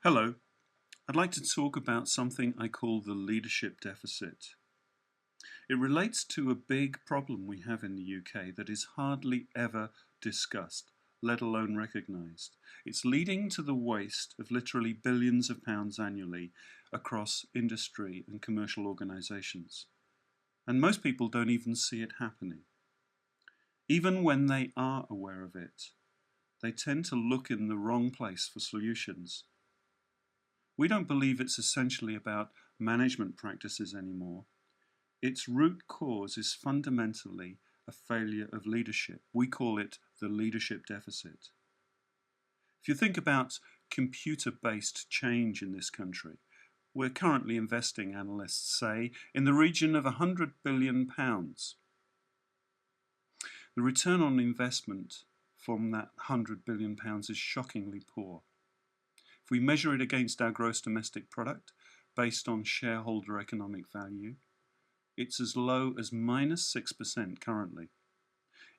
Hello, I'd like to talk about something I call the leadership deficit. It relates to a big problem we have in the UK that is hardly ever discussed, let alone recognised. It's leading to the waste of literally billions of pounds annually across industry and commercial organisations. And most people don't even see it happening. Even when they are aware of it, they tend to look in the wrong place for solutions. We don't believe it's essentially about management practices anymore. Its root cause is fundamentally a failure of leadership. We call it the leadership deficit. If you think about computer-based change in this country, we're currently investing, analysts say, in the region of £100 billion. The return on investment from that £100 billion is shockingly poor. If we measure it against our gross domestic product, based on shareholder economic value, it's as low as -6% currently.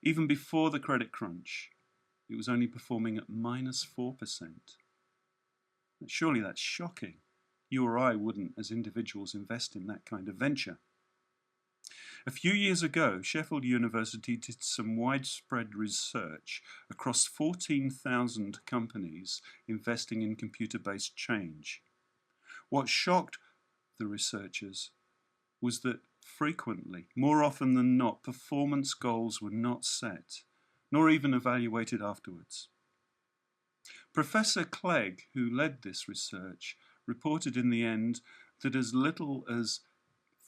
Even before the credit crunch, it was only performing at -4%. Surely that's shocking. You or I wouldn't, as individuals, invest in that kind of venture. A few years ago, Sheffield University did some widespread research across 14,000 companies investing in computer-based change. What shocked the researchers was that frequently, more often than not, performance goals were not set, nor even evaluated afterwards. Professor Clegg, who led this research, reported in the end that as little as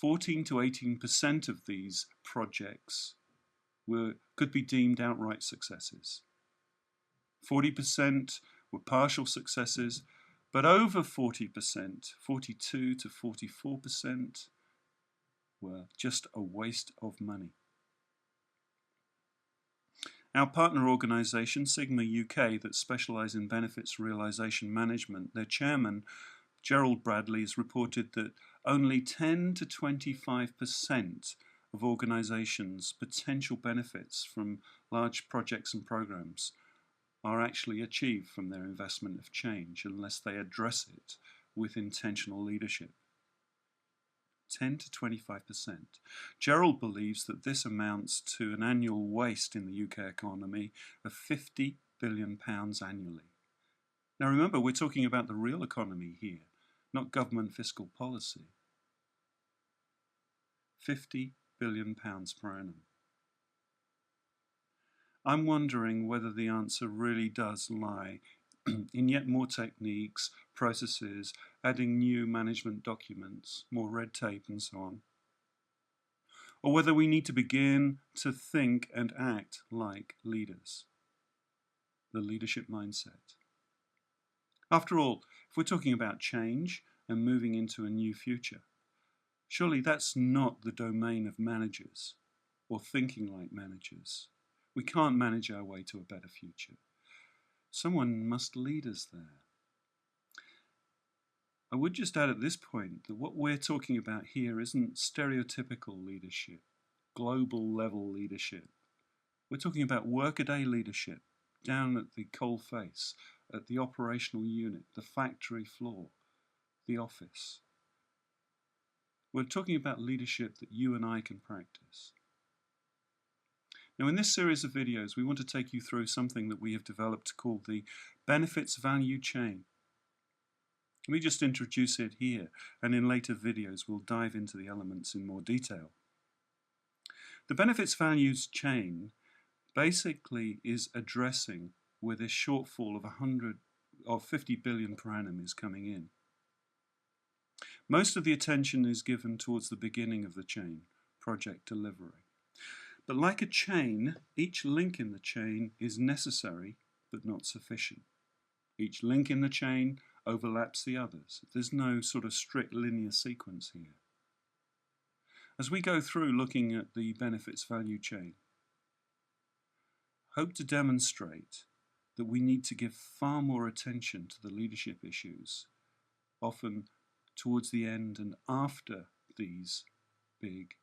14 to 18% of these projects could be deemed outright successes. 40% were partial successes, but over 40%, 42 to 44%, were just a waste of money. Our partner organisation, Sigma UK, that specialise in benefits realisation management, their chairman, Gerald Bradley, has reported that only 10 to 25% of organisations' potential benefits from large projects and programmes are actually achieved from their investment of change unless they address it with intentional leadership. 10 to 25%. Gerald believes that this amounts to an annual waste in the UK economy of £50 billion annually. Now remember, we're talking about the real economy here, not government fiscal policy. £50 billion per annum. I'm wondering whether the answer really does lie in yet more techniques, processes, adding new management documents, more red tape and so on. Or whether we need to begin to think and act like leaders. The leadership mindset. After all, if we're talking about change and moving into a new future, surely that's not the domain of managers or thinking like managers. We can't manage our way to a better future. Someone must lead us there. I would just add at this point that what we're talking about here isn't stereotypical leadership, global level leadership. We're talking about workaday leadership, down at the coalface, at the operational unit, the factory floor, the office. We're talking about leadership that you and I can practice. Now, in this series of videos, we want to take you through something that we have developed called the benefits value chain. We just introduce it here, and in later videos we'll dive into the elements in more detail. The benefits values chain basically is addressing where this shortfall of 50 billion per annum is coming in. Most of the attention is given towards the beginning of the chain, project delivery. But like a chain, each link in the chain is necessary but not sufficient. Each link in the chain overlaps the others. There's no sort of strict linear sequence here. As we go through looking at the benefits value chain, hope to demonstrate that we need to give far more attention to the leadership issues, often towards the end and after these big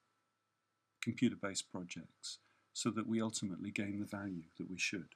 computer-based projects, so that we ultimately gain the value that we should.